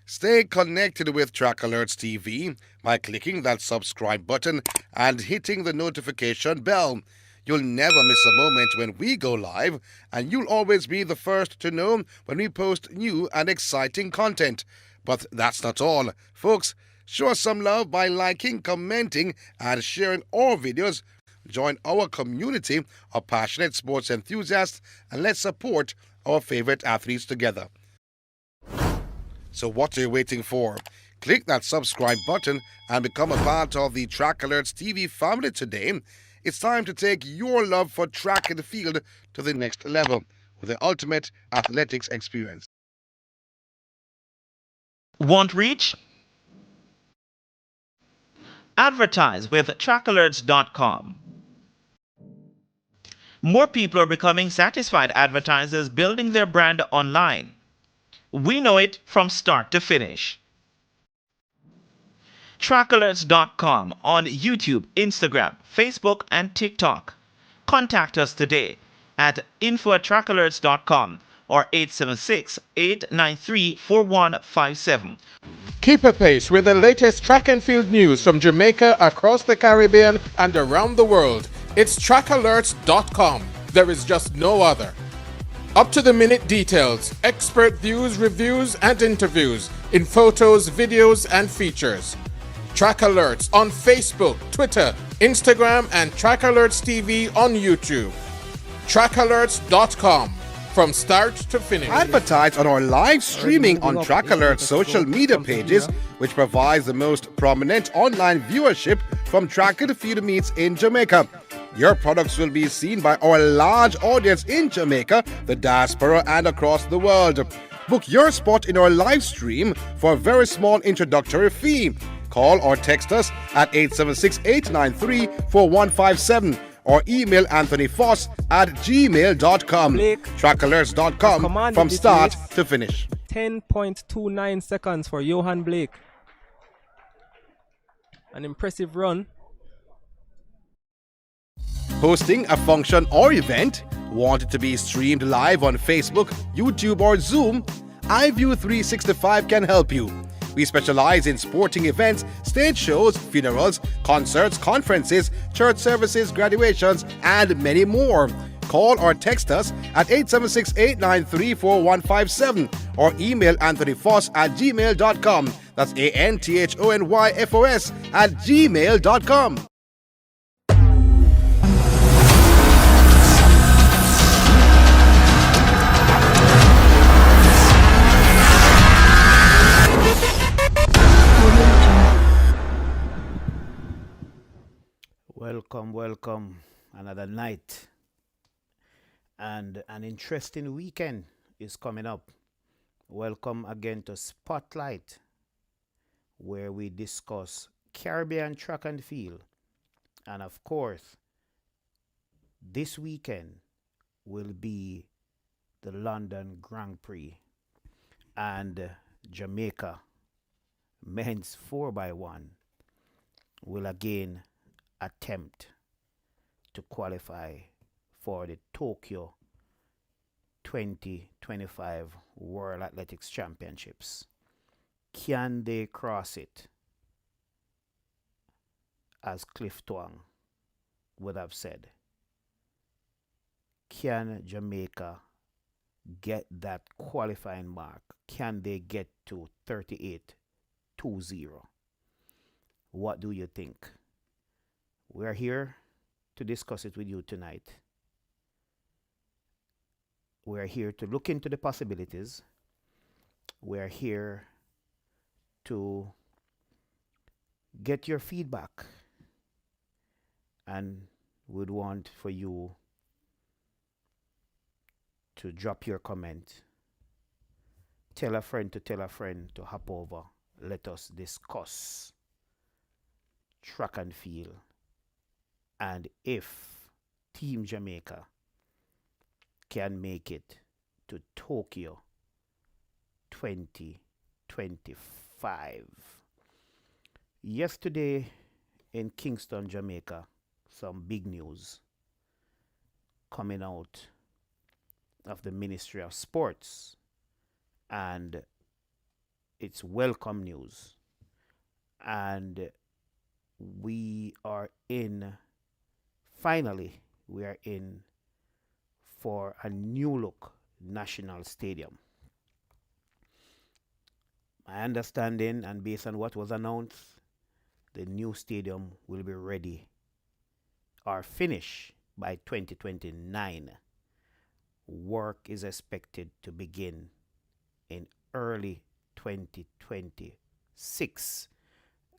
Stay connected with Track Alerts TV by clicking that subscribe button and hitting the notification bell. You'll never miss a moment when we go live, and you'll always be the first to know when we post new and exciting content. But that's not all. Folks, show us some love by liking, commenting, and sharing our videos. Join our community of passionate sports enthusiasts and let's support our favorite athletes together. So what are you waiting for? Click that subscribe button and become a part of the Track Alerts TV family today. It's time to take your love for track and field to the next level with the ultimate athletics experience. Want reach? Advertise with trackalerts.com. More people are becoming satisfied advertisers building their brand online. We know it from start to finish. Trackalerts.com on YouTube, Instagram, Facebook, and TikTok. Contact us today at info@trackalerts.com or 876-893-4157. Keep apace with the latest track and field news from Jamaica across the Caribbean and around the world. It's trackalerts.com. There is just no other. Up to the minute details, expert views, reviews, and interviews in photos, videos, and features. Track Alerts on Facebook, Twitter, Instagram, and Track Alerts TV on YouTube. Trackalerts.com. From start to finish. Advertise on our live streaming on Track Alert's social media pages, which provides the most prominent online viewership from track and field meets in Jamaica. Your products will be seen by our large audience in Jamaica, the diaspora, and across the world. Book your spot in our live stream for a very small introductory fee. Call or text us at 876-893-4157 or email Anthony Foss at gmail.com. Trackalerts.com from start to finish. 10.29 seconds for Johan Blake. An impressive run. Hosting a function or event? Want it to be streamed live on Facebook, YouTube, or Zoom? iView365 can help you. We specialize in sporting events, stage shows, funerals, concerts, conferences, church services, graduations, and many more. Call or text us at 876-893-4157 or email Anthony Foss at gmail.com. That's ANTHONYFOS at gmail.com. Welcome. Another night. And an interesting weekend is coming up. Welcome again to Spotlight, where we discuss Caribbean track and field. And of course, this weekend will be the London Grand Prix and Jamaica men's 4x1 will again attempt to qualify for the Tokyo 2025 World Athletics Championships. Can they cross it? As Cliff Twang would have said. Can Jamaica get that qualifying mark? Can they get to 38.20? What do you think? We are here to discuss it with you tonight. We are here to look into the possibilities. We are here to get your feedback, and would want for you to drop your comment. Tell a friend to hop over. Let us discuss track and field. And if Team Jamaica can make it to Tokyo 2025. Yesterday in Kingston, Jamaica, some big news coming out of the Ministry of Sports and It's welcome news. And we are in, finally, we are in for a new look national stadium. My understanding, and based on what was announced, the new stadium will be ready or finish by 2029. Work is expected to begin in early 2026.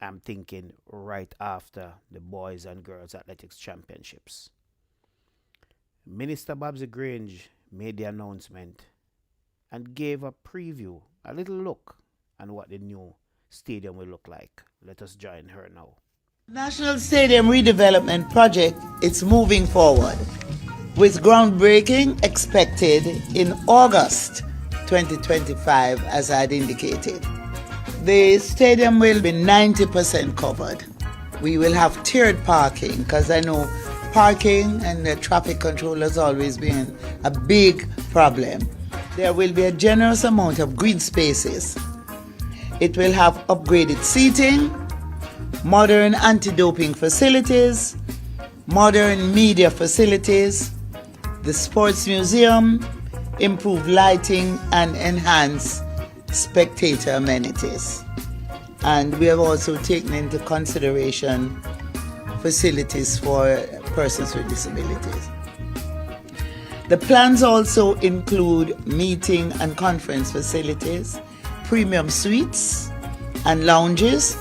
I'm thinking right after the Boys and Girls Athletics Championships. Minister Babsy Grange made the announcement and gave a preview, a little look on what the new stadium will look like. Let us join her now. National Stadium redevelopment project is moving forward with groundbreaking expected in August 2025 as I had indicated. The stadium will be 90% covered. We will have tiered parking because I know parking and the traffic control has always been a big problem. There will be a generous amount of green spaces. It will have upgraded seating, modern anti-doping facilities, modern media facilities, the sports museum, improved lighting and enhanced spectator amenities. And we have also taken into consideration facilities for persons with disabilities. The plans also include meeting and conference facilities, premium suites and lounges,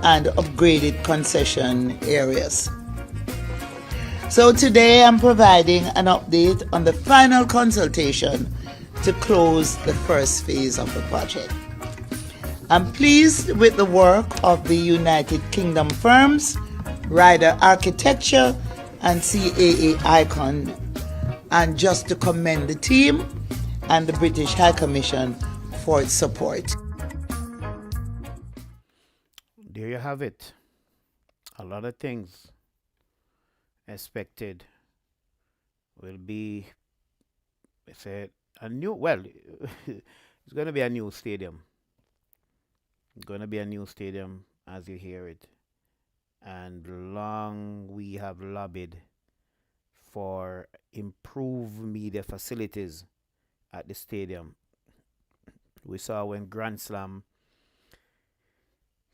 and upgraded concession areas. So today I'm providing an update on the final consultation to close the first phase of the project. I'm pleased with the work of the United Kingdom firms, Ryder Architecture and CAA Icon, and just to commend the team and the British High Commission for its support. There you have it. A lot of things expected will be, they said, a new, well, it's going to be a new stadium. It's going to be a new stadium as you hear it. And long we have lobbied for improved media facilities at the stadium. We saw when Grand Slam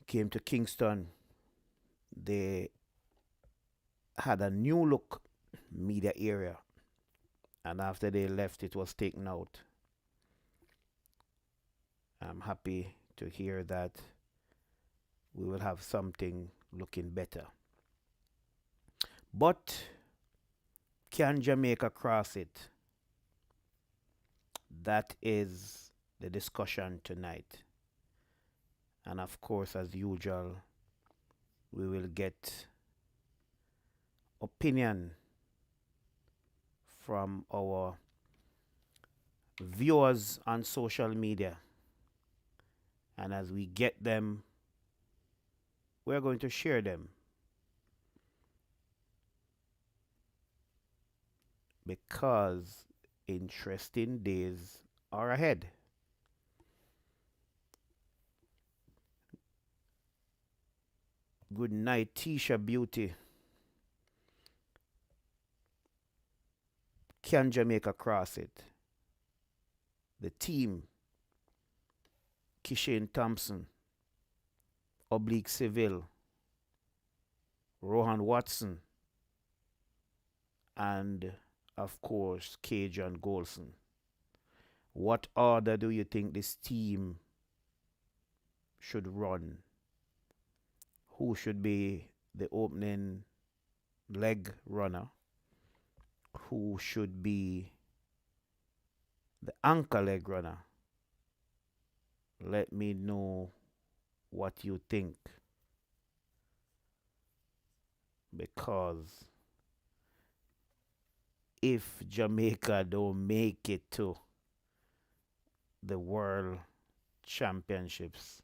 came to Kingston, they had a new look media area, and after they left it was taken out. I'm happy to hear that we will have something looking better. But can Jamaica cross it? That is the discussion tonight. And of course, as usual, we will get opinion from our viewers on social media. And as we get them, we're going to share them. Because interesting days are ahead. Good night, Tisha Beauty. Can Jamaica cross it? The team, Kishane Thompson, Oblique Seville, Rohan Watson, and of course, Cajun Golson. What order do you think this team should run? Who should be the opening leg runner? Who should be the anchor leg runner? Let me know what you think. Because if Jamaica don't make it to the World Championships,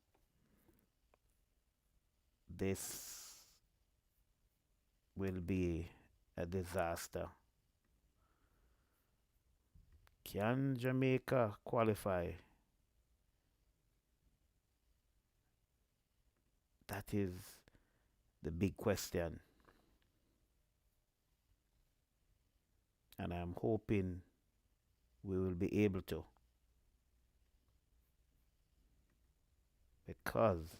this will be a disaster. Can Jamaica qualify? That is the big question. And I'm hoping we will be able to. Because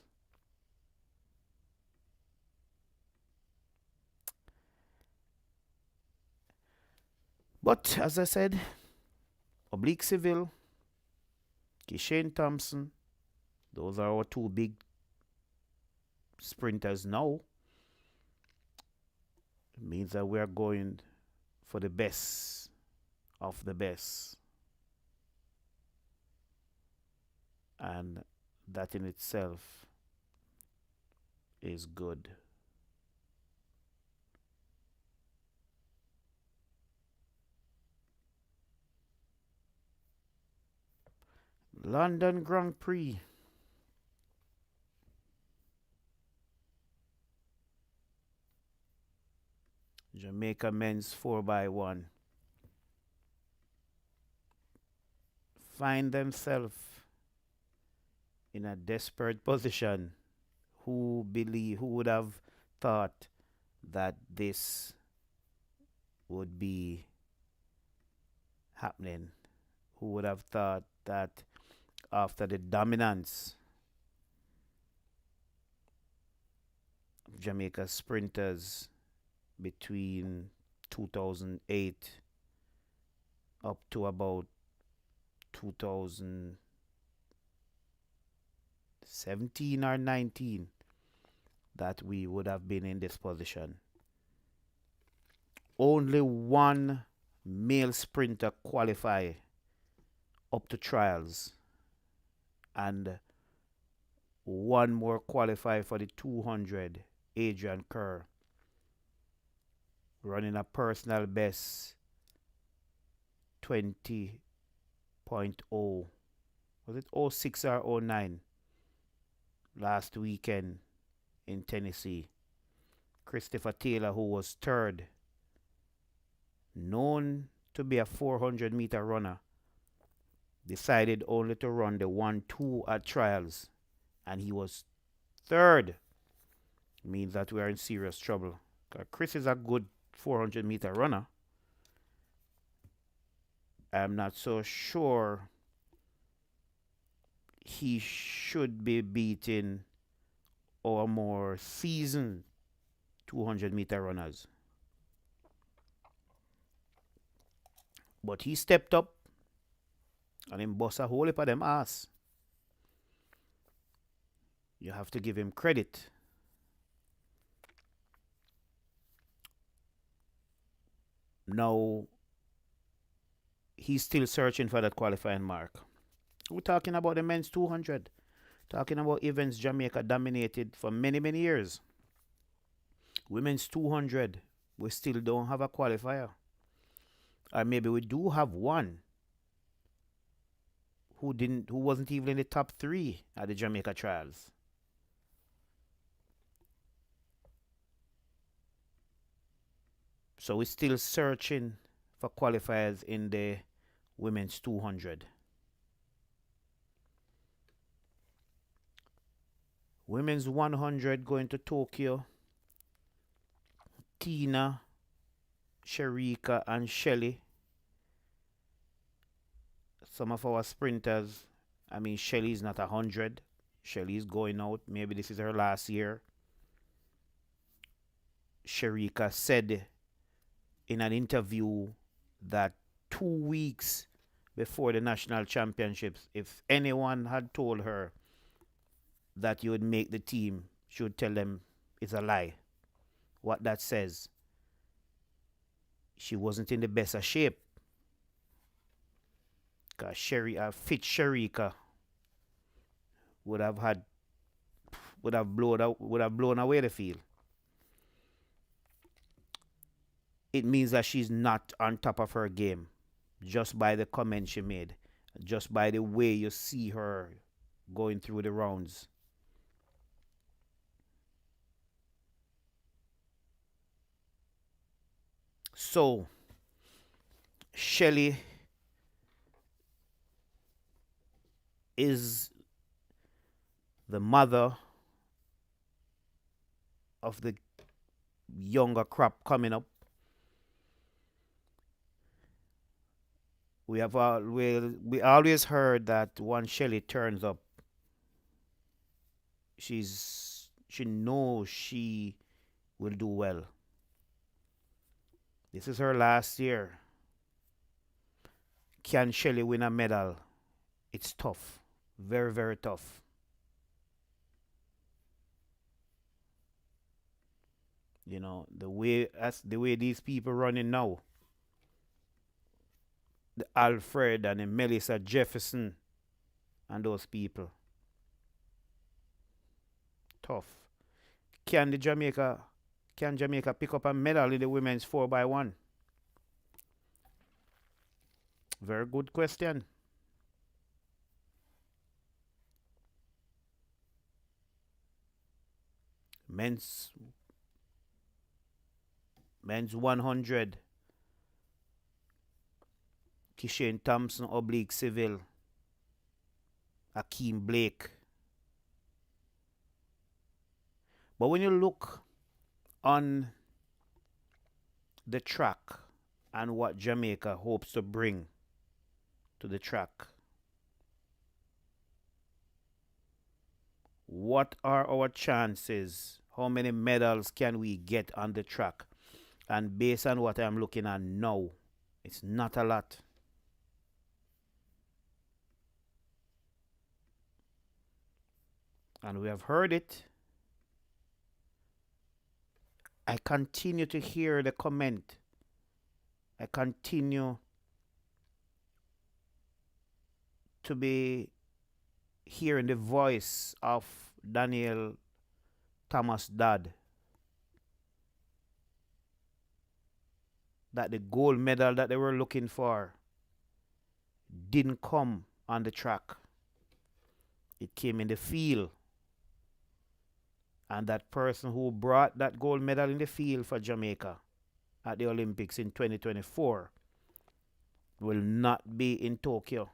but as I said, Oblique Civil, Kishane Thompson, those are our two big sprinters now. It means that we are going for the best of the best. And that in itself is good. London Grand Prix. Jamaica men's 4x1 find themselves in a desperate position. Who would have thought that this would be happening? Who would have thought that after the dominance of Jamaica sprinters between 2008 up to about 2017 or 19 that we would have been in this position. Only one male sprinter qualify up to trials and one more qualify for the 200, Adrian Kerr, running a personal best 20.0. Was it 06 or 09 last weekend in Tennessee? Christopher Taylor, who was third, known to be a 400-meter runner, decided only to run the 1-2 at trials, and he was third. Means that we are in serious trouble. Chris is a good 400-meter runner. I'm not so sure he should be beating our more seasoned 200-meter runners. But he stepped up and him bust a whole heap of them ass. You have to give him credit. Now, he's still searching for that qualifying mark. We're talking about the men's 200. Talking about events Jamaica dominated for many, many years. Women's 200, we still don't have a qualifier. Or maybe we do have one who wasn't even in the top 3 at the Jamaica trials. So we're still searching for qualifiers in the women's 200. Women's 100 going to Tokyo. Tina, Sharika, and Shelly. Some of our sprinters, Shelly's not 100. Shelly's going out. Maybe this is her last year. Sharika said in an interview that 2 weeks before the national championships, if anyone had told her that you would make the team, she would tell them it's a lie. What that says, she wasn't in the best of shape. Because fit Sharika would have blown away the field. It means that she's not on top of her game, just by the comment she made, just by the way you see her going through the rounds. So, Shelly is the mother of the younger crop coming up. We always heard that once Shelly turns up, she knows she will do well. This is her last year. Can Shelly win a medal? It's tough. Very, very tough. You know, the way these people running now. The Alfred and the Melissa Jefferson and those people. Tough. Can Jamaica pick up a medal in the women's 4x1? Very good question. Men's 100. Kishane Thompson oblique Civil. Akeem Blake. But when you look on the track and what Jamaica hopes to bring to the track, what are our chances? How many medals can we get on the track? And based on what I'm looking at now, it's not a lot. And we have heard it. I continue to hear the comment. I continue to be hearing the voice of Daniel Thomas Dad, that the gold medal that they were looking for didn't come on the track. It came in the field. And that person who brought that gold medal in the field for Jamaica at the Olympics in 2024 will not be in Tokyo.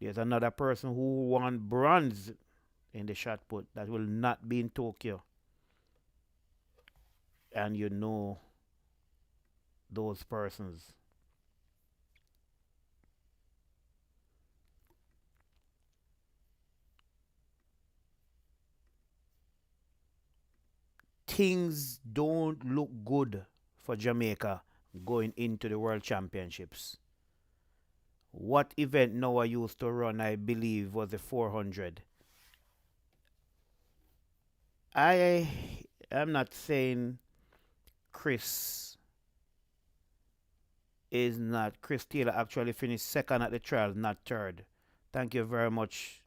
There's another person who won bronze in the shot put that will not be in Tokyo. And you know those persons. Things don't look good for Jamaica going into the World Championships. What event Noah used to run, I believe, was the 400. I am not saying Chris Taylor actually finished second at the trial, not third. Thank you very much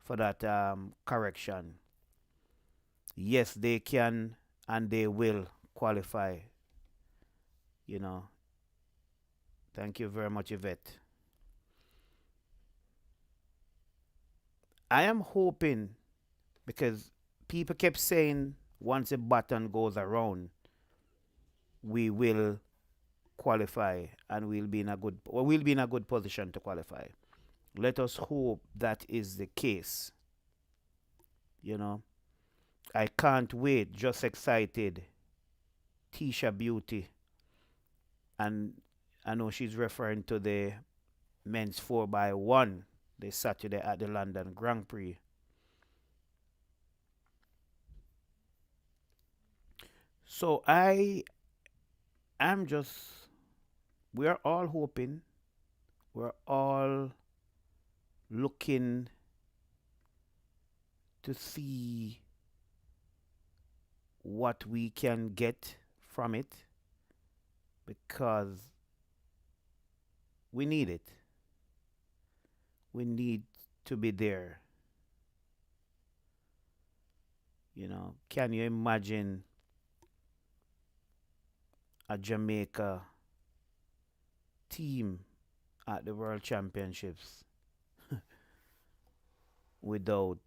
for that correction. Yes, they can and they will qualify. You know. Thank you very much, Yvette. I am hoping, because people kept saying once the button goes around, we will qualify and we'll be in a good position to qualify. Let us hope that is the case. You know. I can't wait, just excited. Tisha Beauty. And I know she's referring to the men's 4x1 this Saturday at the London Grand Prix. So we are all hoping, we're all looking to see what we can get from it, because we need it. We need to be there. You know, can you imagine a Jamaica team at the World Championships without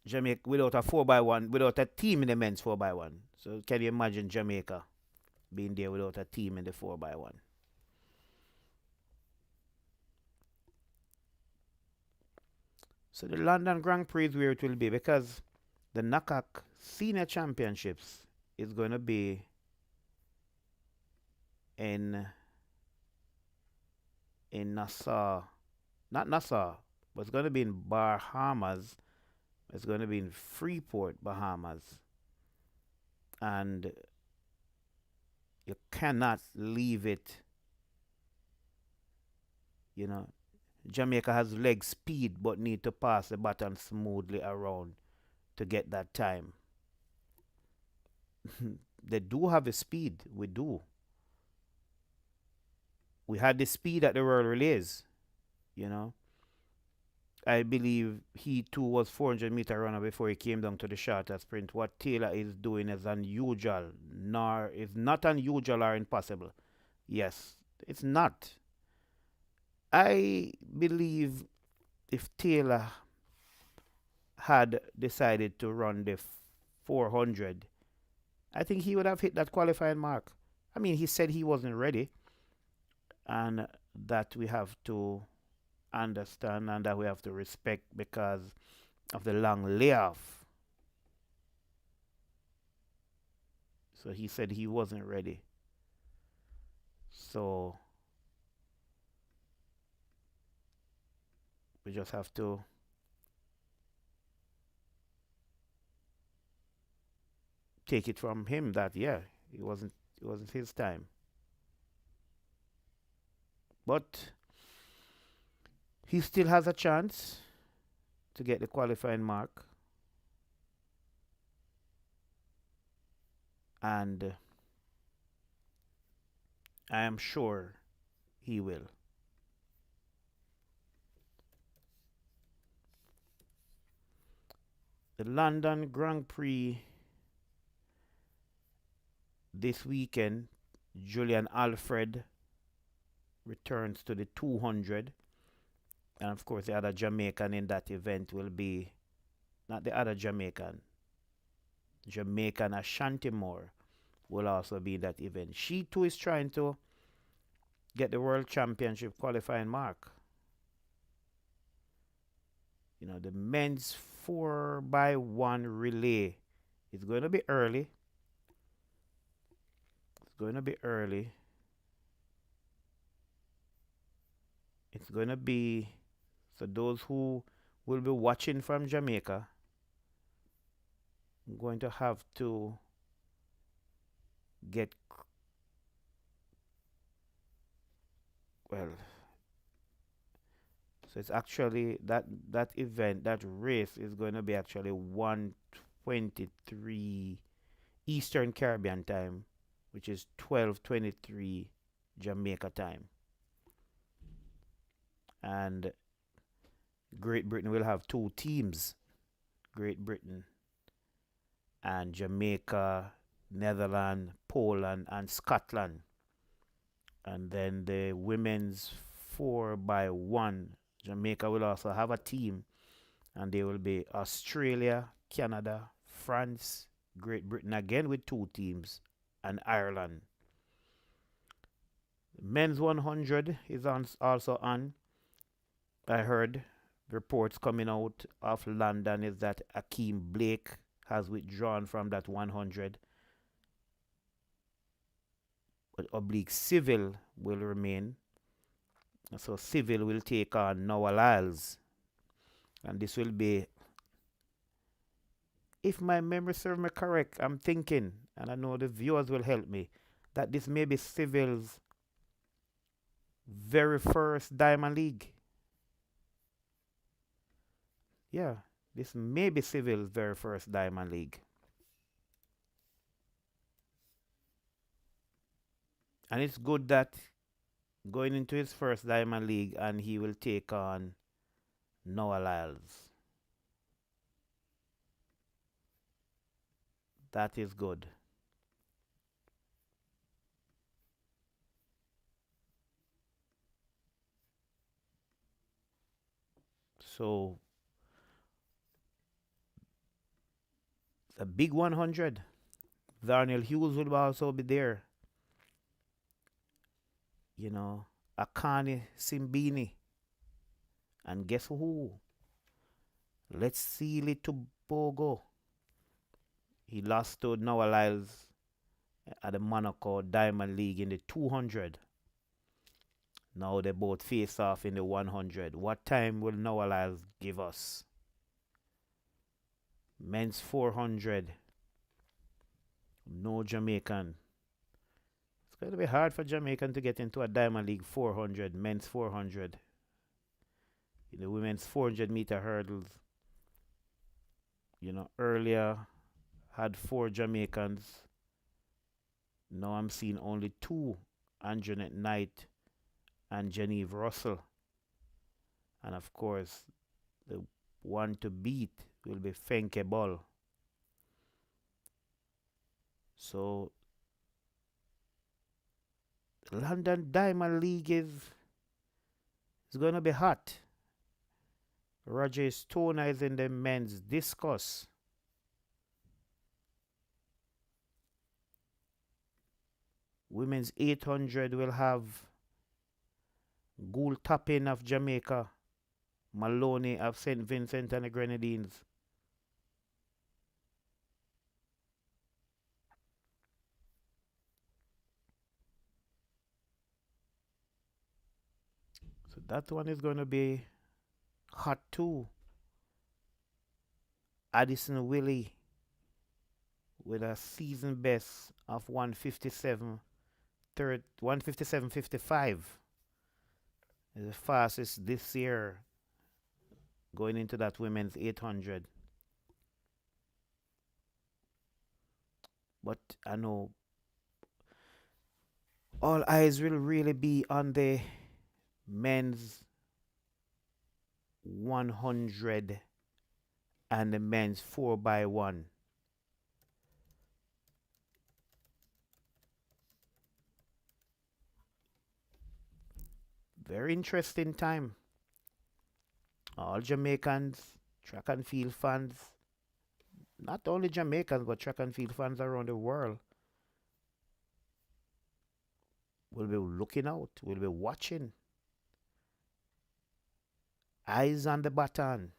Jamaica, without a 4x1, without a team in the men's 4x1? So can you imagine Jamaica being there without a team in the 4x1? So the London Grand Prix is where it will be, because the NACAC Senior Championships is going to be in Nassau, not Nassau, but it's going to be in Bahamas. It's going to be in Freeport, Bahamas, and you cannot leave it. You know, Jamaica has leg speed, but need to pass the baton smoothly around to get that time. They do have a speed. We do. We had the speed at the World Relays. You know, I believe he too was 400-meter runner before he came down to the shorter sprint. What Taylor is doing is unusual, nor is not unusual or impossible. Yes, it's not. I believe if Taylor had decided to run the 400, I think he would have hit that qualifying mark. I mean, he said he wasn't ready, and that we have to understand and that we have to respect because of the long layoff. So he said he wasn't ready. So we just have to take it from him that it wasn't his time. But he still has a chance to get the qualifying mark. And I am sure he will. The London Grand Prix this weekend, Julian Alfred returns to the 200. And of course, the other Jamaican in that event will be, not the other Jamaican Ashanti Moore will also be in that event. She too is trying to get the World Championship qualifying mark. You know, the men's 4x1 relay is going to be early. It's going to be early. It's going to be, so those who will be watching from Jamaica, I'm going to have to get, well, so it's actually that event, that race is going to be actually 1:23 Eastern Caribbean time, which is 12:23 Jamaica time. And Great Britain will have two teams, Great Britain and Jamaica, Netherlands, Poland, and Scotland. And then the women's 4x1, Jamaica will also have a team, and they will be Australia, Canada, France, Great Britain again with two teams, and Ireland. Men's 100 is also on. I heard reports coming out of London is that Akeem Blake has withdrawn from that 100. But oblique Civil will remain. So Civil will take on Noah Lyles. And this will be, if my memory serves me correct, I'm thinking, and I know the viewers will help me, that this may be Civil's very first Diamond League. Yeah, this may be Civil's very first Diamond League. And it's good that going into his first Diamond League and he will take on Noah Lyles. That is good. So the big 100. Darnell Hughes will also be there. You know, Akani Simbini. And guess who? Let's see Tobago. He lost to Noah Lyles at the Monaco Diamond League in the 200. Now they both face off in the 100. What time will Noah Lyles give us? Men's 400. No Jamaican. It's going to be hard for Jamaican to get into a Diamond League 400, men's 400. In the women's 400 meter hurdles, earlier had 4 Jamaicans. Now I'm seeing only 2, Anjanette Knight and Genevieve Russell. And of course, the one to beat will be Fenke Ball. So, London Diamond League is going to be hot. Roger Stoner is in the men's discus. Women's 800 will have Gould Toppin of Jamaica, Maloney of St. Vincent and the Grenadines. So that one is going to be hot too. Addison Willie with a season best of 157.55 is the fastest this year going into that women's 800. But I know all eyes will really be on the men's 100 and the men's 4x1. Very interesting time. All Jamaicans, track and field fans, not only Jamaicans, but track and field fans around the world will be looking out, will be watching. Eyes on the baton.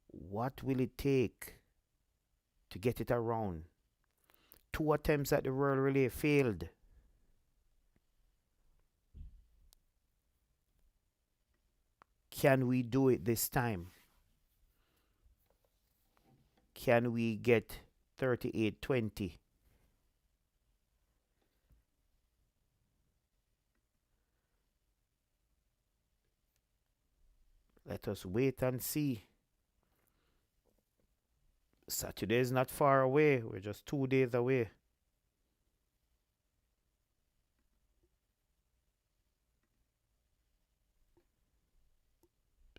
What will it take to get it around? 2 attempts at the World Relay failed. Can we do it this time? Can we get 38-20? Let us wait and see. Saturday is not far away. We're just 2 days away.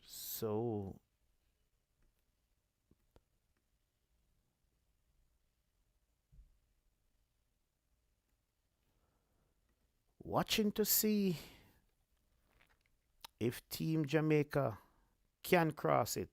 So watching to see if Team Jamaica can cross it.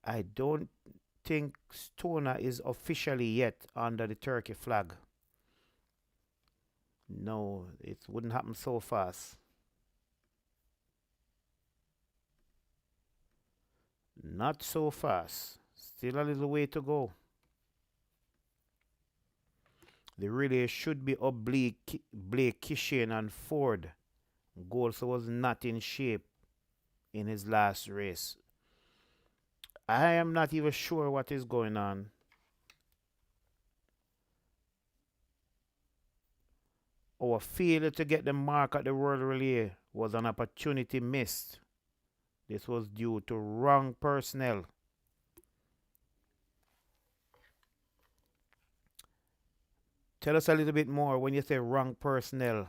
I don't think Stoner is officially yet under the Turkey flag. No, it wouldn't happen so fast. Not so fast. Still a little way to go. The relay should be up Blake Kishan and Ford. Golso was not in shape in his last race. I am not even sure what is going on. Our failure to get the mark at the World Relay was an opportunity missed. This was due to wrong personnel. Tell us a little bit more when you say wrong personnel.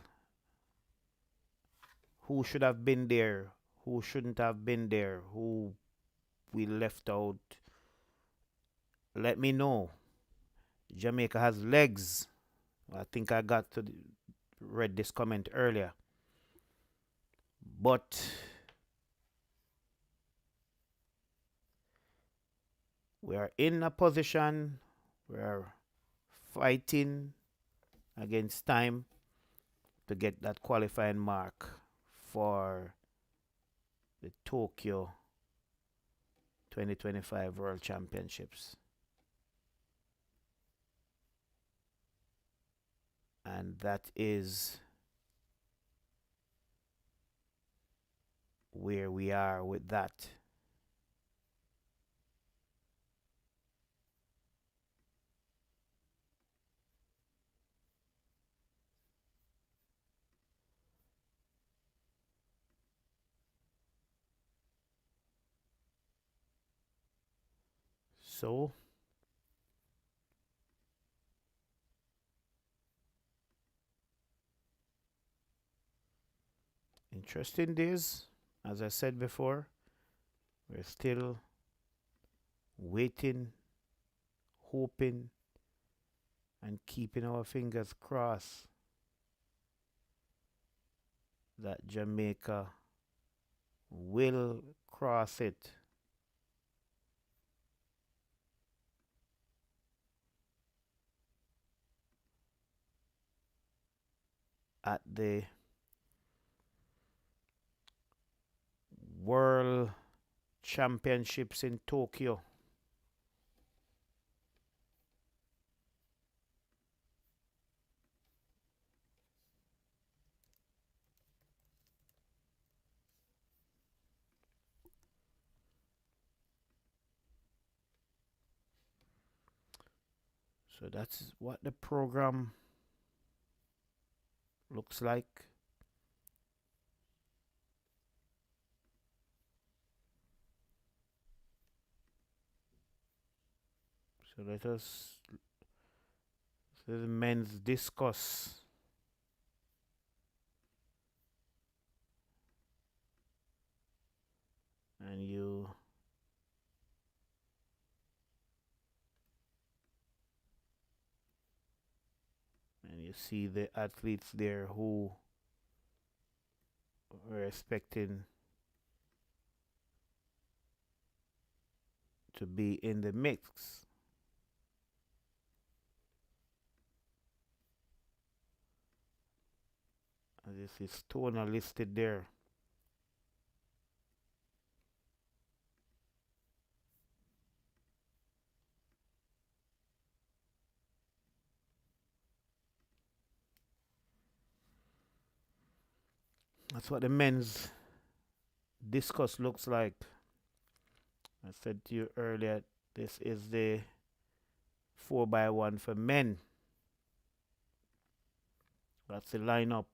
Who should have been there? Who shouldn't have been there? Who we left out? Let me know. Jamaica has legs. I think I read this comment earlier. But We are in a position, we are fighting against time to get that qualifying mark for the Tokyo 2025 World Championships. And that is where we are with that. So interesting days. As I said before, we're still waiting, hoping, and keeping our fingers crossed that Jamaica will cross it. At the World Championships in Tokyo. So that's what the program looks like. So let us the men's discus. And you see the athletes there who were expecting to be in the mix. This is Toner listed there. That's what the men's discus looks like. I said to you earlier, this is the 4x1 for men. That's the lineup.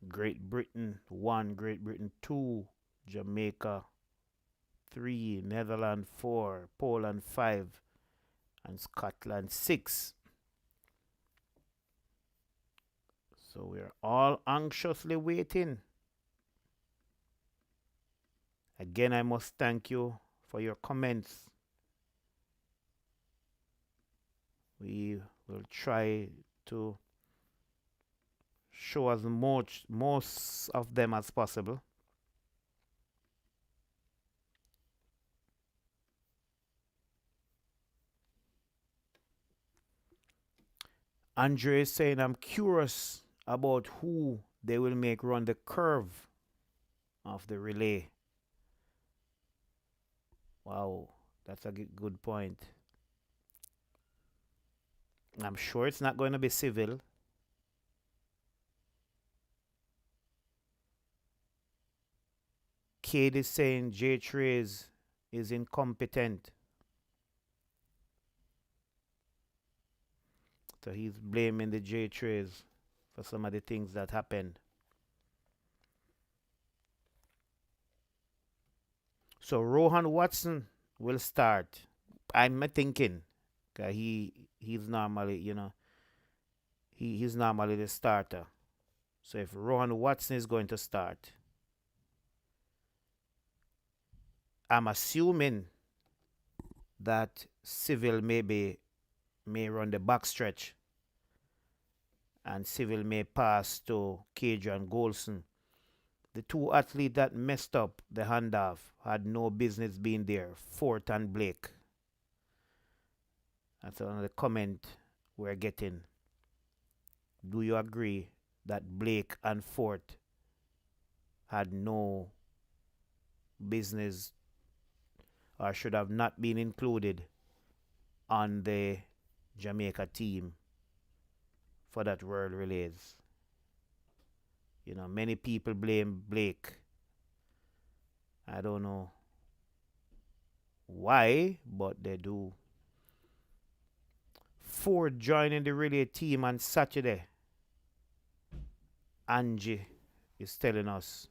Great Britain 1, Great Britain 2, Jamaica 3, Netherlands 4, Poland 5, and Scotland 6. So we're all anxiously waiting. Again, I must thank you for your comments. We will try to show as most of them as possible. Andre is saying, I'm curious about who they will make run the curve of the relay. Wow, that's a good point. I'm sure it's not going to be civil. Cade is saying J Trays is incompetent. So he's blaming the J Trays for some of the things that happened. So Rohan Watson will start. I'm thinking, he's normally, he's normally the starter. So if Rohan Watson is going to start, I'm assuming that Civil may run the backstretch, and Civil may pass to Cadrian Golson The two athletes that messed up the handoff had no business being there, Fort and Blake. That's another comment we're getting. Do you agree that Blake and Fort had no business or should have not been included on the Jamaica team for that World Relays? You know, many people blame Blake. I don't know why, but they do. Ford joining the relay team on Saturday. Angie is telling us,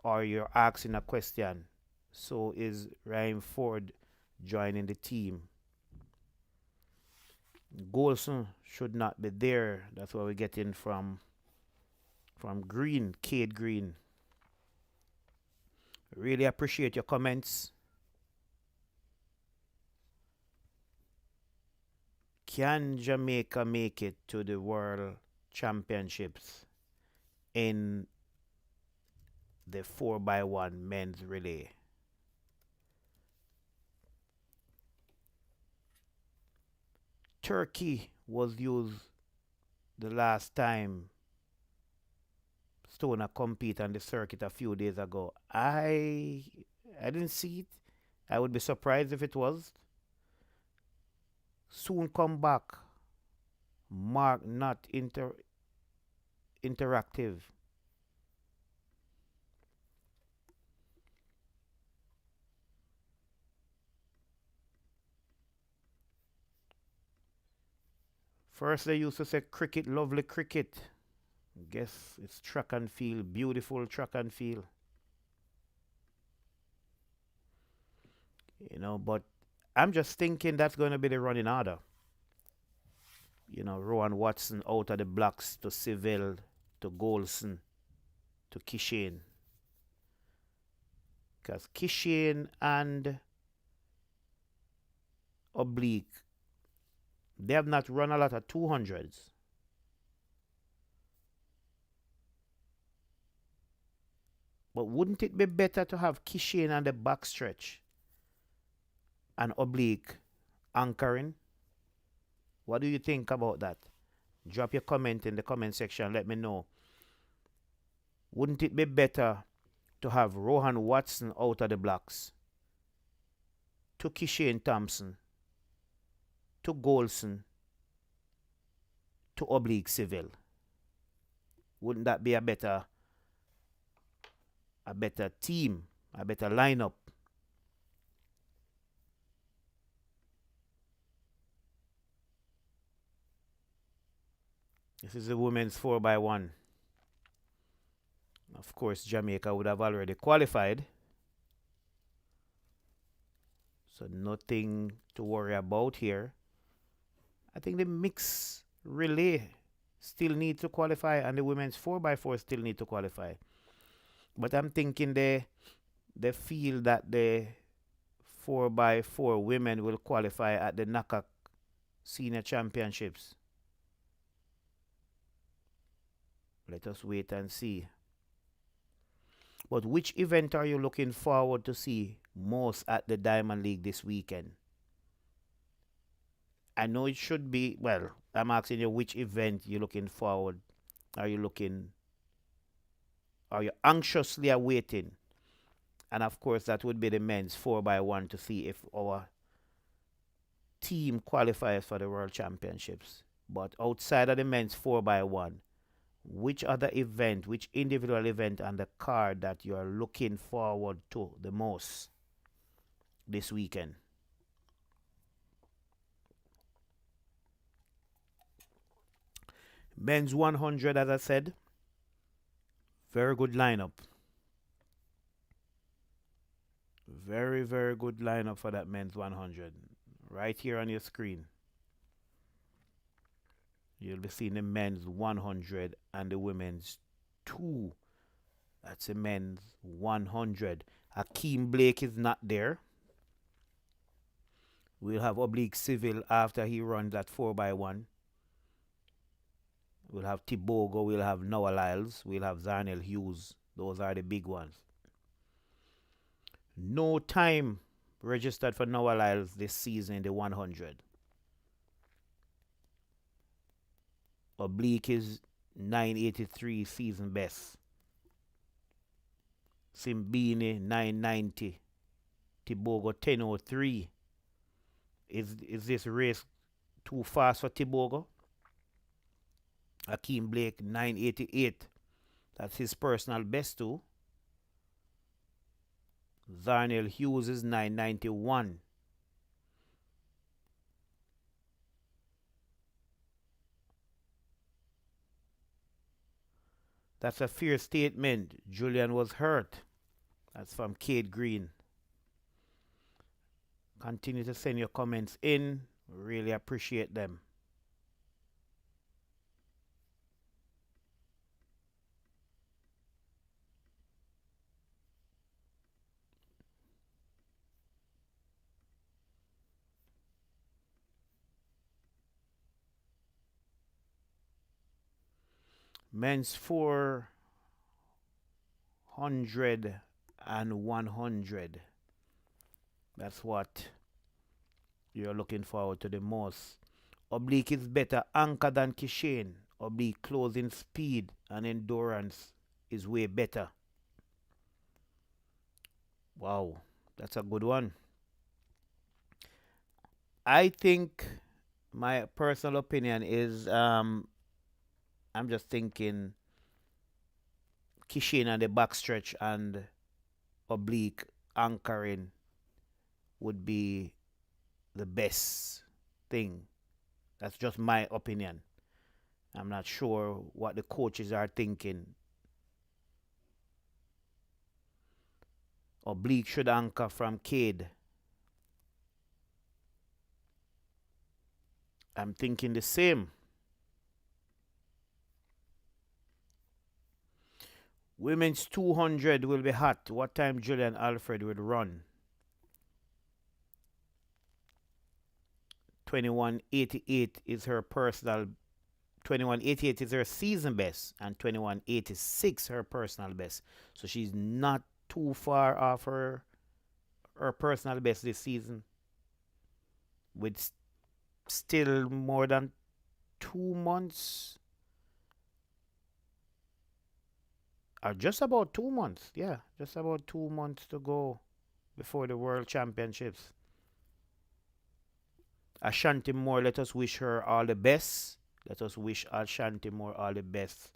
or you're asking a question. So is Ryan Ford joining the team? Golson should not be there. That's what we're getting from Green, Cade Green. Really appreciate your comments. Can Jamaica make it to the World Championships in the 4x1 men's relay? Turkey was used the last time Stoner compete on the circuit a few days ago. I didn't see it. I would be surprised if it was. Soon come back. Mark not interactive. First they used to say cricket, lovely cricket. Guess it's track and field, beautiful track and field. You know, but I'm just thinking that's going to be the running order. You know, Rowan Watson out of the blocks to Seville, to Golson, to Kishane. Because Kishane and Oblique, they have not run a lot of 200s. But wouldn't it be better to have Kishane on the backstretch and Oblique anchoring? What do you think about that? Drop your comment in the comment section. Let me know. Wouldn't it be better to have Rohan Watson out of the blocks, to Kishane Thompson, to Golson, to Oblique Seville? Wouldn't that be a better team, a better lineup? This is the women's 4x1. Of course, Jamaica would have already qualified. So nothing to worry about here. I think the mixed relay still need to qualify and the women's 4x4 still need to qualify. But I'm thinking they feel that the 4x4 women will qualify at the NACA Senior Championships. Let us wait and see. But which event are you looking forward to see most at the Diamond League this weekend? I know it should be, well, I'm asking you which event you're looking forward. Are you anxiously awaiting? And of course, that would be the men's 4x1 to see if our team qualifies for the World Championships. But outside of the men's 4x1, which other event, which individual event on the card that you are looking forward to the most this weekend? Men's 100, as I said, very good lineup. Very, very good lineup for that men's 100. Right here on your screen. You'll be seeing the men's 100 and the women's 2. That's the men's 100. Akeem Blake is not there. We'll have Oblique Civil after he runs that 4x1. We'll have Tibogo. We'll have Noah Lyles. We'll have Zarnell Hughes Those are the big ones. No time registered for Noah Lyles this season in the 100. Oblique is 983 season best. Simbini 990. Tibogo 1003. Is this race too fast for Tibogo? Akeem Blake 988. That's his personal best too. Zarnell Hughes is 991. That's a fair statement. Julian was hurt. That's from Kate Green. Continue to send your comments in. Really appreciate them. Men's 400 and 100. That's what you're looking forward to the most. Oblique is better anchor than Kishane. Oblique closing speed and endurance is way better. Wow, that's a good one. I think my personal opinion is I'm just thinking Kishane and the backstretch and Oblique anchoring would be the best thing. That's just my opinion. I'm not sure what the coaches are thinking. Oblique should anchor from Cade. I'm thinking the same. Women's 200 will be hot. What time Julian Alfred will run? 2188 is her personal. 2188 is her season best, and 2186 her personal best. So she's not too far off her personal best this season, with still more than 2 months. Or just about 2 months. Yeah, just about 2 months to go before the World Championships. Ashanti Moore, let us wish her all the best. Let us wish Ashanti Moore all the best,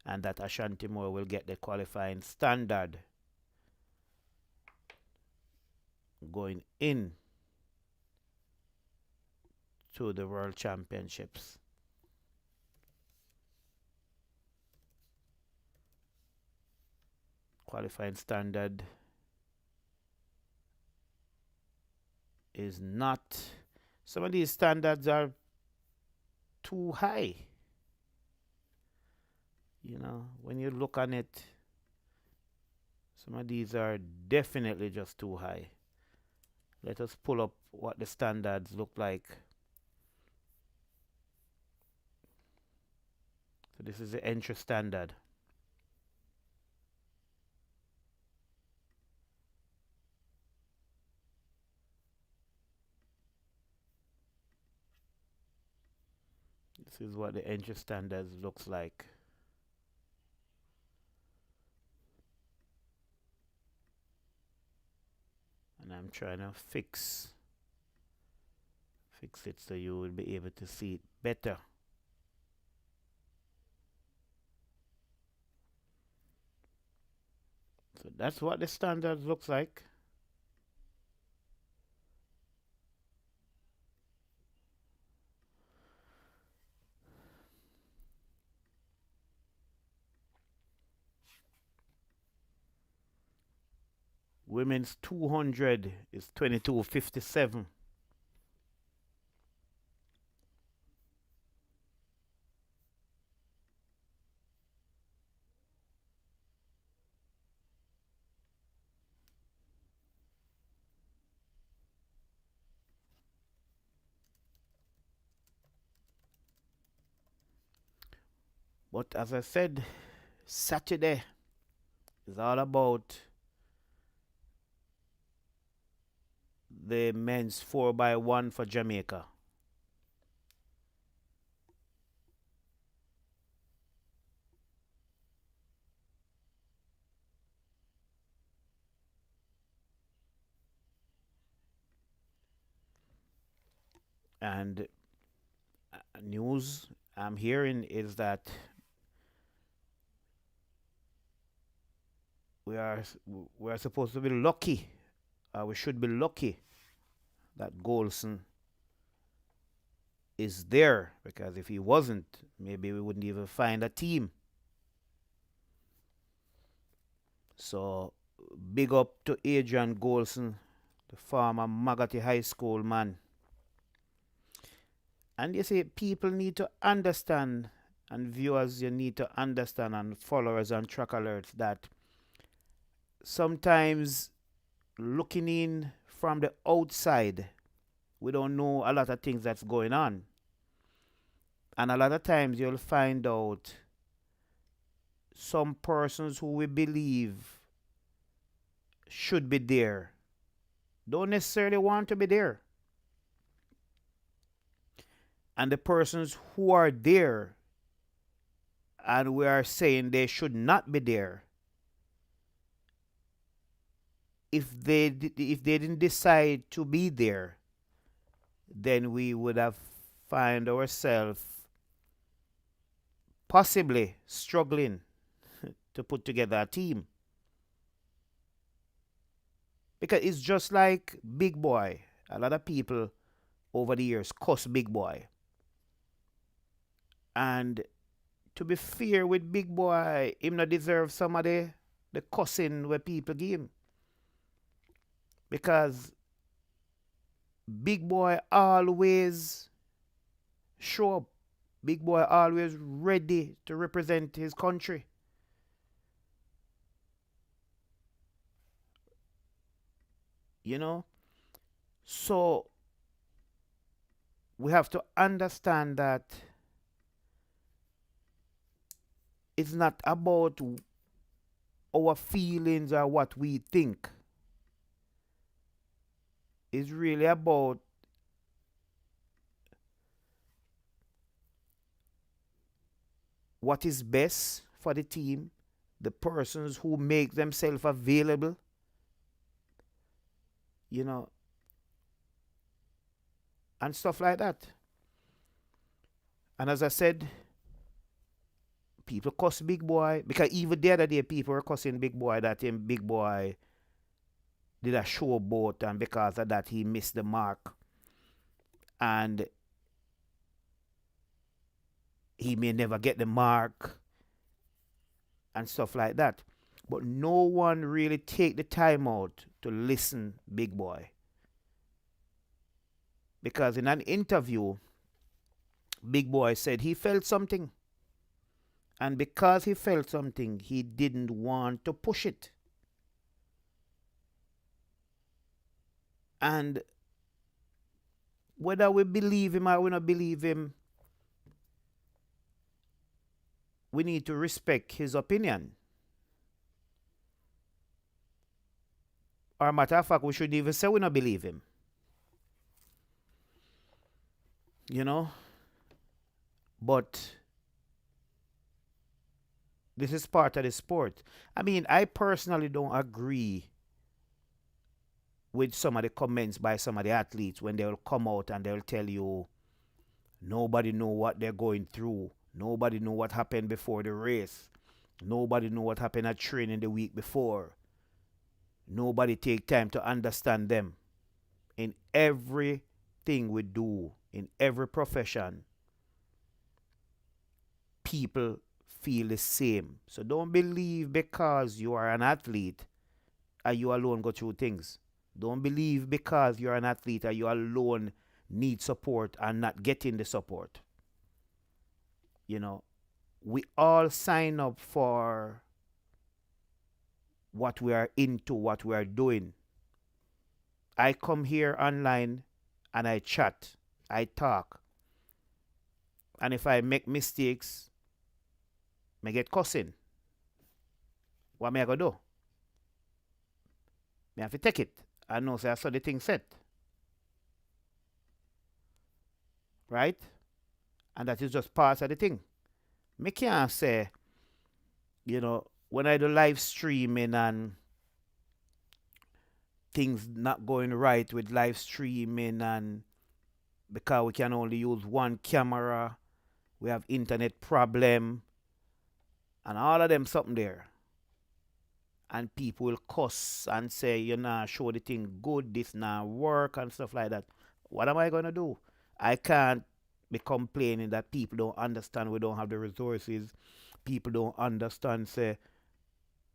and that Ashanti Moore will get the qualifying standard going in to the World Championships. Qualifying standard is not. Some of these standards are too high. You know, when you look on it, some of these are definitely just too high. Let us pull up what the standards look like. So this is the entry standard. This is what the entry standards looks like. And I'm trying to fix it so you will be able to see it better. So that's what the standards looks like. Women's 200 is 22:57. But as I said, Saturday It's all about the men's 4x1 for Jamaica. And news I'm hearing is that we are we are supposed to be lucky. We should be lucky that Golson is there, because if he wasn't, maybe we wouldn't even find a team. So big up to Adrian Golson, the former Magati High School man. And you see, people need to understand, and viewers, you need to understand, and followers on Track Alerts, that sometimes looking in from the outside, we don't know a lot of things that's going on. And a lot of times you'll find out some persons who we believe should be there don't necessarily want to be there. And the persons who are there and we are saying they should not be there, if they didn't decide to be there, then we would have find ourselves possibly struggling to put together a team. Because it's just like Big Boy. A lot of people over the years cuss Big Boy. And to be fair with Big Boy, him not deserve some of the cussing where people give him. Because Big Boy always show up. Big Boy always ready to represent his country. You know? So we have to understand that it's not about our feelings or what we think. It's really about what is best for the team, the persons who make themselves available, you know, and stuff like that. And as I said, people cuss Big Boy, because even the other day people were cussing Big Boy that him Big Boy did a showboat and because of that he missed the mark. And he may never get the mark and stuff like that. But no one really take the time out to listen Big Boy. Because in an interview, Big Boy said he felt something. And because he felt something, he didn't want to push it. And whether we believe him or we not believe him, we need to respect his opinion. Or matter of fact, we shouldn't even say we not believe him. You know? But this is part of the sport. I mean, I personally don't agree with some of the comments by some of the athletes when they'll come out and they'll tell you nobody know what they're going through. Nobody know what happened before the race. Nobody know what happened at training the week before. Nobody take time to understand them. In everything we do, in every profession, people feel the same. So don't believe because you are an athlete and you alone go through things. Don't believe because you're an athlete and you alone need support and not getting the support. You know, we all sign up for what we are into, what we are doing. I come here online and I chat, I talk. And if I make mistakes, I get cussing. What me I go do? Me have to take it. I know say I saw the thing set. Right? And that is just part of the thing. Me can't say, when I do live streaming and things not going right with live streaming, and because we can only use one camera, we have internet problem, and all of them something there. And people will cuss and say, you know, show the thing good, this not work and stuff like that. What am I going to do? I can't be complaining that people don't understand we don't have the resources. People don't understand, say,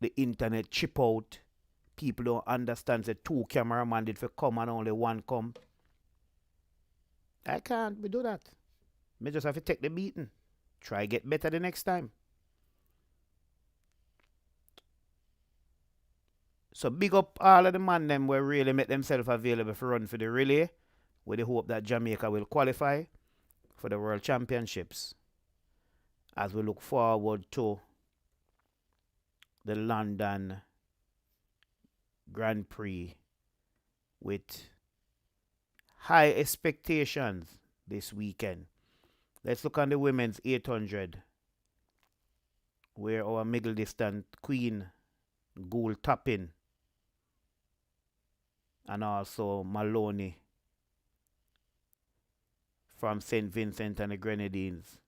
the internet chip out. People don't understand, say, 2 cameraman did for come and only 1 come. I can't do that. Me just have to take the beating. Try get better the next time. So big up all of the man them where really make themselves available for run for the relay, with the hope that Jamaica will qualify for the World Championships, as we look forward to the London Grand Prix with high expectations this weekend. Let's look on the women's 800, where our middle distance queen, Gould Toppin, and also Maloney from St. Vincent and the Grenadines.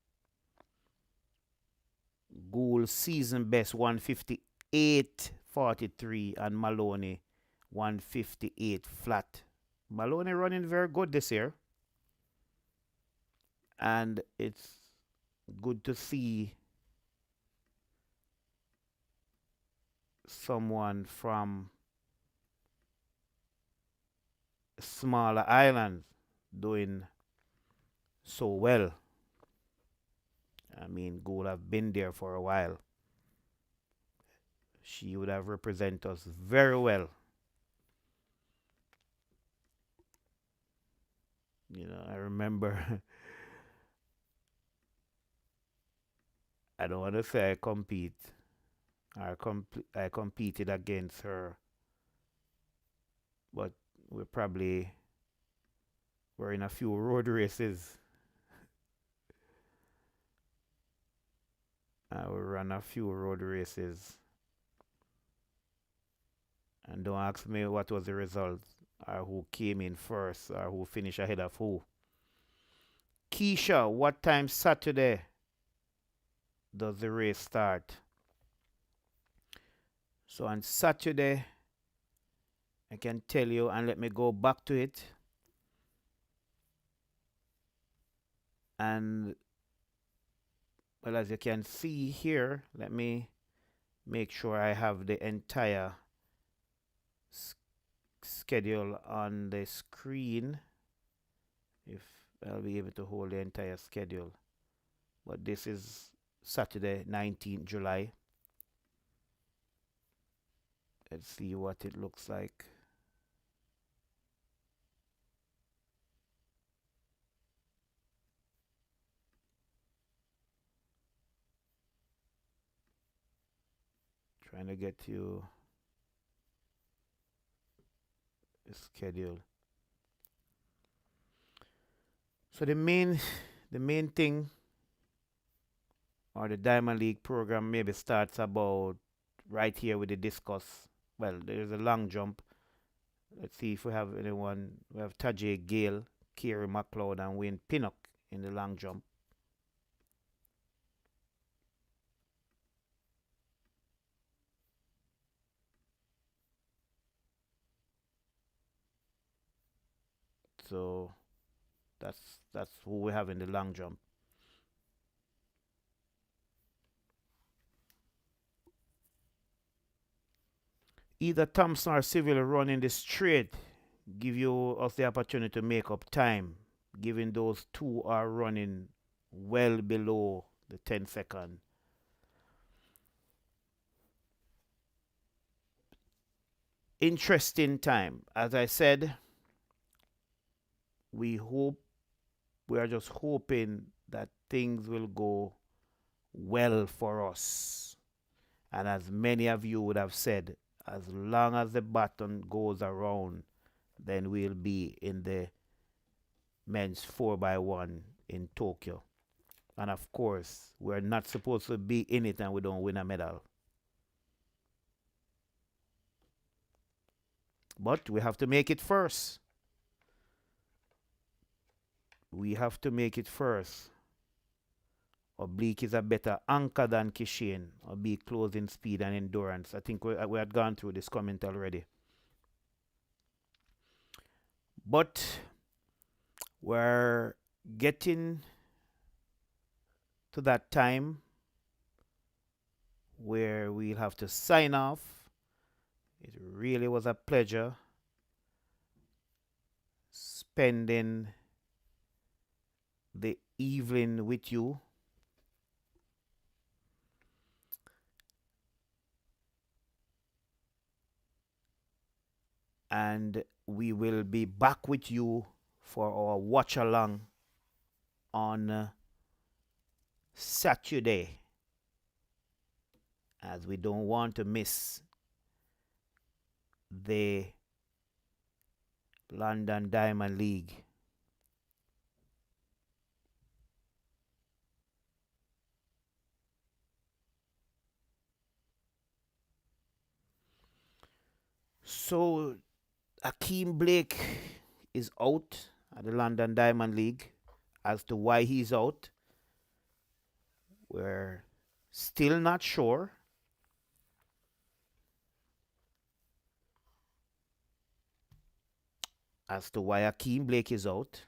Gould season best 158.43 and Maloney 158 flat. Maloney running very good this year. And it's good to see someone from smaller islands doing so well. I mean, Gould have been there for a while. She would have represented us very well. You know, I remember, I don't want to say I compete, I competed against her, but we probably were in a few road races. We ran a few road races. And don't ask me what was the result, or who came in first, or who finished ahead of who. Keisha, what time Saturday does the race start? So on Saturday, I can tell you, and let me go back to it. And, well, as you can see here, let me make sure I have the entire schedule on the screen, if I'll be able to hold the entire schedule. But this is Saturday, 19th July. Let's see what it looks like. Trying to get you a schedule. So the main thing, or the Diamond League program, maybe starts about right here with the discus. Well, there's a long jump. Let's see if we have anyone. We have Tajay Gale, Kerry McLeod, and Wayne Pinnock in the long jump. So that's who we have in the long jump. Either Thompson or Civil running the straight give us the opportunity to make up time, given those two are running well below the 10 second. Interesting time. As I said, we are just hoping that things will go well for us. And as many of you would have said, as long as the baton goes around, then we'll be in the men's 4x1 in Tokyo. And of course, we're not supposed to be in it and we don't win a medal. But we have to make it first. We have to make it first. Oblique is a better anchor than Kishin. Oblique closing speed and endurance. I think we had gone through this comment already. But we're getting to that time where we'll have to sign off. It really was a pleasure spending the evening with you. And we will be back with you for our watch along on Saturday, as we don't want to miss the London Diamond League. So Akeem Blake is out at the London Diamond League. As to why he's out, we're still not sure. As to why Akeem Blake is out.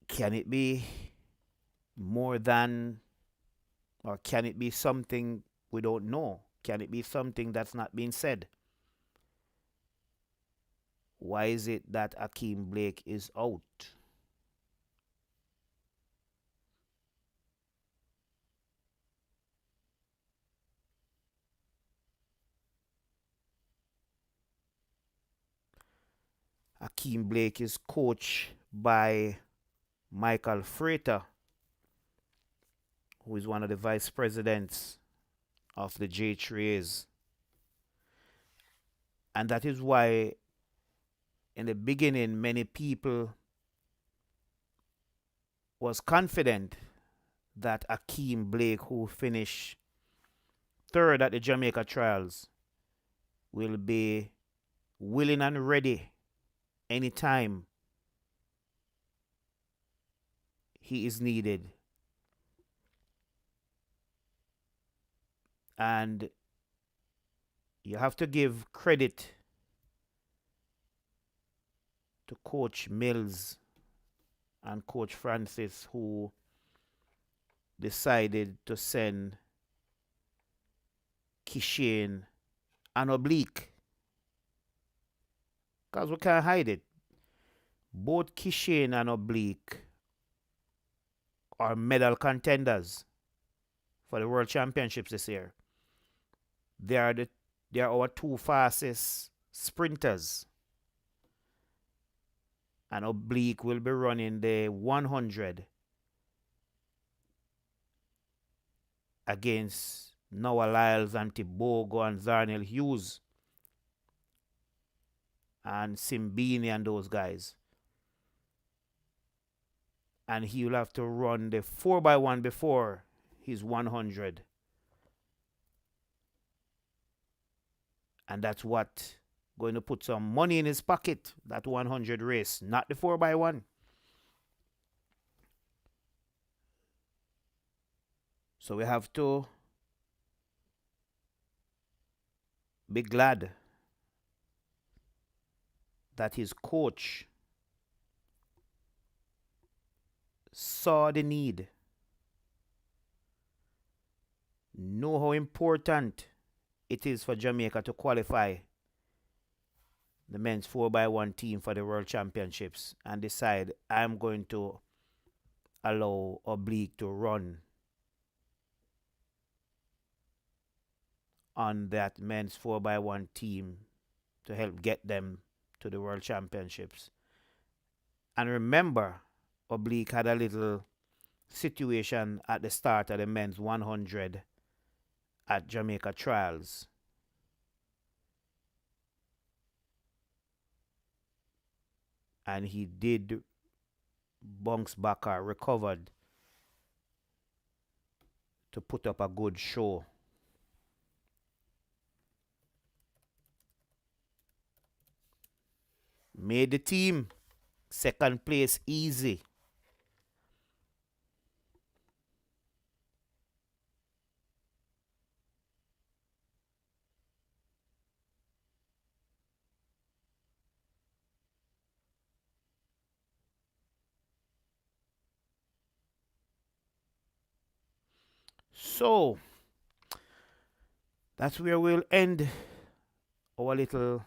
Can it be more than, or can it be something we don't know? Can it be something that's not being said? Why is it that Akeem Blake is out? Akeem Blake is coached by Michael Frater, who is one of the vice presidents of the J3As. And that is why in the beginning many people was confident that Akeem Blake, who finished third at the Jamaica trials, will be willing and ready anytime he is needed. And you have to give credit to Coach Mills and Coach Francis, who decided to send Kishin and Oblique. Because we can't hide it. Both Kishin and Oblique are medal contenders for the World Championships this year. They are our two fastest sprinters. And Oblique will be running the 100 against Noah Lyles and Tibogo and Zarnell Hughes and Simbini and those guys. And he will have to run the 4x1 before his 100. And that's what going to put some money in his pocket, that 100 race, not the 4x1. So we have to be glad that his coach saw the need, know how important it is for Jamaica to qualify the men's 4x1 team for the World Championships, and decide, I'm going to allow Oblique to run on that men's 4x1 team to help get them to the World Championships. And remember, Oblique had a little situation at the start of the men's 100 at Jamaica trials. And he did bounce back or recovered to put up a good show. Made the team. Second place easy. So, that's where we'll end our little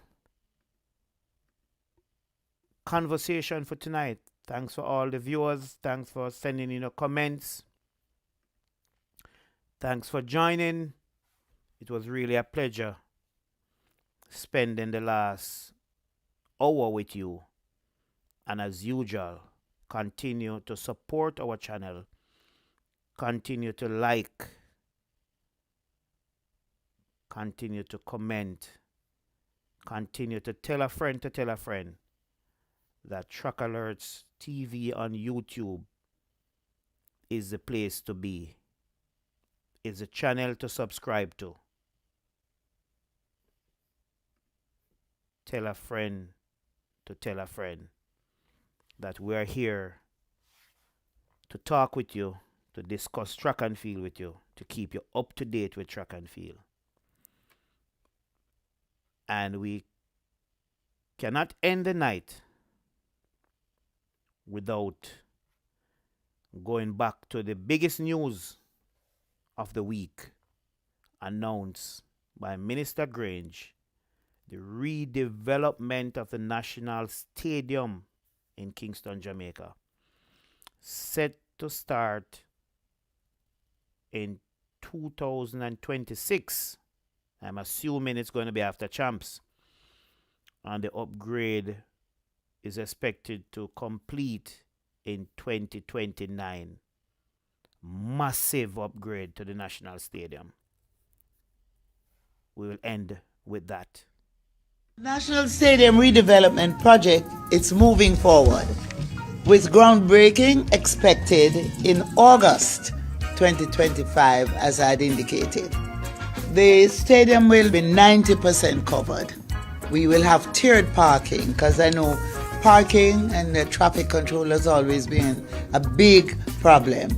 conversation for tonight. Thanks for all the viewers. Thanks for sending in your comments. Thanks for joining. It was really a pleasure spending the last hour with you. And as usual, continue to support our channel. Continue to like. Continue to comment. Continue to tell a friend that Track Alerts TV on YouTube is the place to be. It's a channel to subscribe to. Tell a friend to tell a friend that we're here to talk with you, to discuss track and field with you, to keep you up to date with track and field. And we cannot end the night without going back to the biggest news of the week announced by Minister Grange, the redevelopment of the National Stadium in Kingston, Jamaica, set to start in 2026. I'm assuming it's going to be after Champs. And the upgrade is expected to complete in 2029. Massive upgrade to the National Stadium. We will end with that. National Stadium redevelopment project is moving forward, with groundbreaking expected in August 2025, as I had indicated. The stadium will be 90% covered. We will have tiered parking, because I know parking and the traffic control has always been a big problem.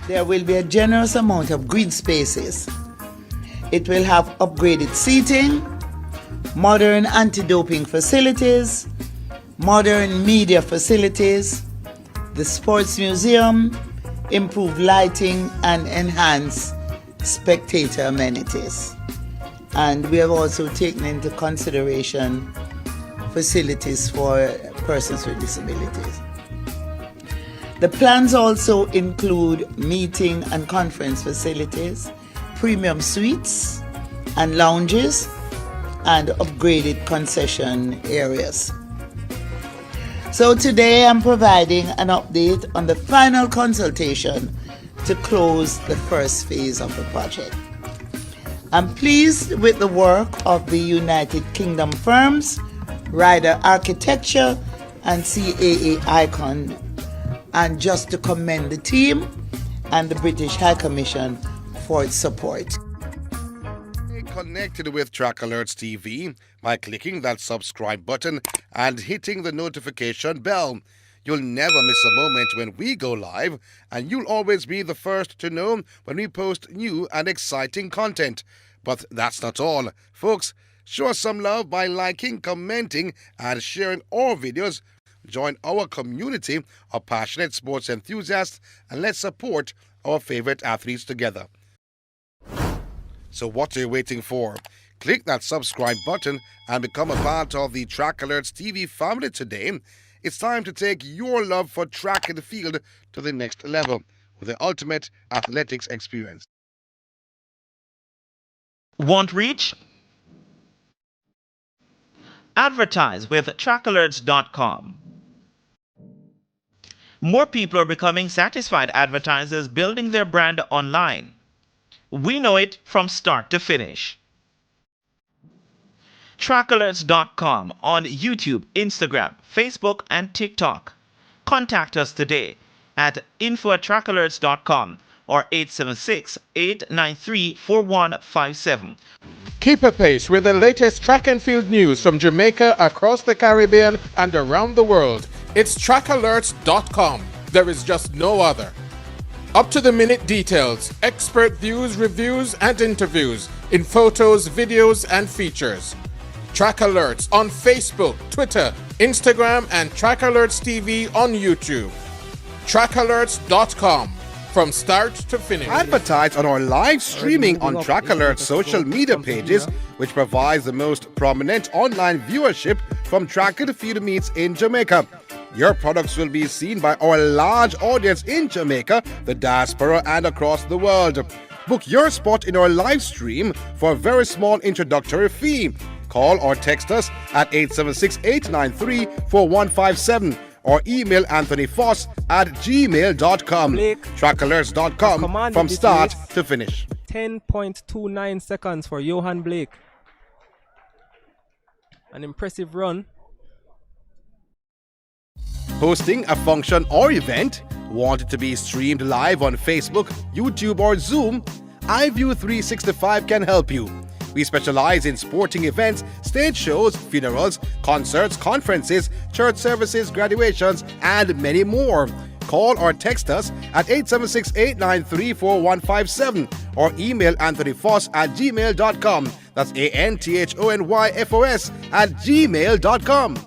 There will be a generous amount of green spaces. It will have upgraded seating, modern anti-doping facilities, modern media facilities, the sports museum, improved lighting, and enhanced spectator amenities. And we have also taken into consideration facilities for persons with disabilities. The plans also include meeting and conference facilities, premium suites and lounges, and upgraded concession areas. So today I'm providing an update on the final consultation to close the first phase of the project. I'm pleased with the work of the United Kingdom firms, Ryder Architecture and CAA Icon, and just to commend the team and the British High Commission for its support. Stay connected with Track Alerts TV by clicking that subscribe button and hitting the notification bell. You'll never miss a moment when we go live, and you'll always be the first to know when we post new and exciting content. But that's not all. Folks, show us some love by liking, commenting, and sharing our videos. Join our community of passionate sports enthusiasts, and let's support our favorite athletes together. So what are you waiting for? Click that subscribe button and become a part of the Track Alerts TV family today. It's time to take your love for track and field to the next level with the ultimate athletics experience. Want reach? Advertise with trackalerts.com. More people are becoming satisfied advertisers building their brand online. We know it from start to finish. Trackalerts.com on YouTube, Instagram, Facebook, and TikTok. Contact us today at info@trackalerts.com or 876-893-4157. Keep apace with the latest track and field news from Jamaica, across the Caribbean, and around the world. It's trackalerts.com. There is just no other. Up-to-the-minute details, expert views, reviews, and interviews in photos, videos, and features. Track Alerts on Facebook, Twitter, Instagram, and Track Alerts TV on YouTube. Trackalerts.com. From start to finish. Advertise on our live streaming on Track Alert's social media pages, which provides the most prominent online viewership from tracker to field meets in Jamaica. Your products will be seen by our large audience in Jamaica, the diaspora, and across the world. Book your spot in our live stream for a very small introductory fee. Call or text us at 876-893-4157 or email anthonyfoss@gmail.com. Blake, Trackalerts.com commanded from this start race. to finish. 10.29 seconds for Johan Blake. An impressive run. Hosting a function or event? Want it to be streamed live on Facebook, YouTube, or Zoom? iView365 can help you. We specialize in sporting events, stage shows, funerals, concerts, conferences, church services, graduations, and many more. Call or text us at 876-893-4157 or email anthonyfoss@gmail.com. That's ANTHONYFOS@gmail.com.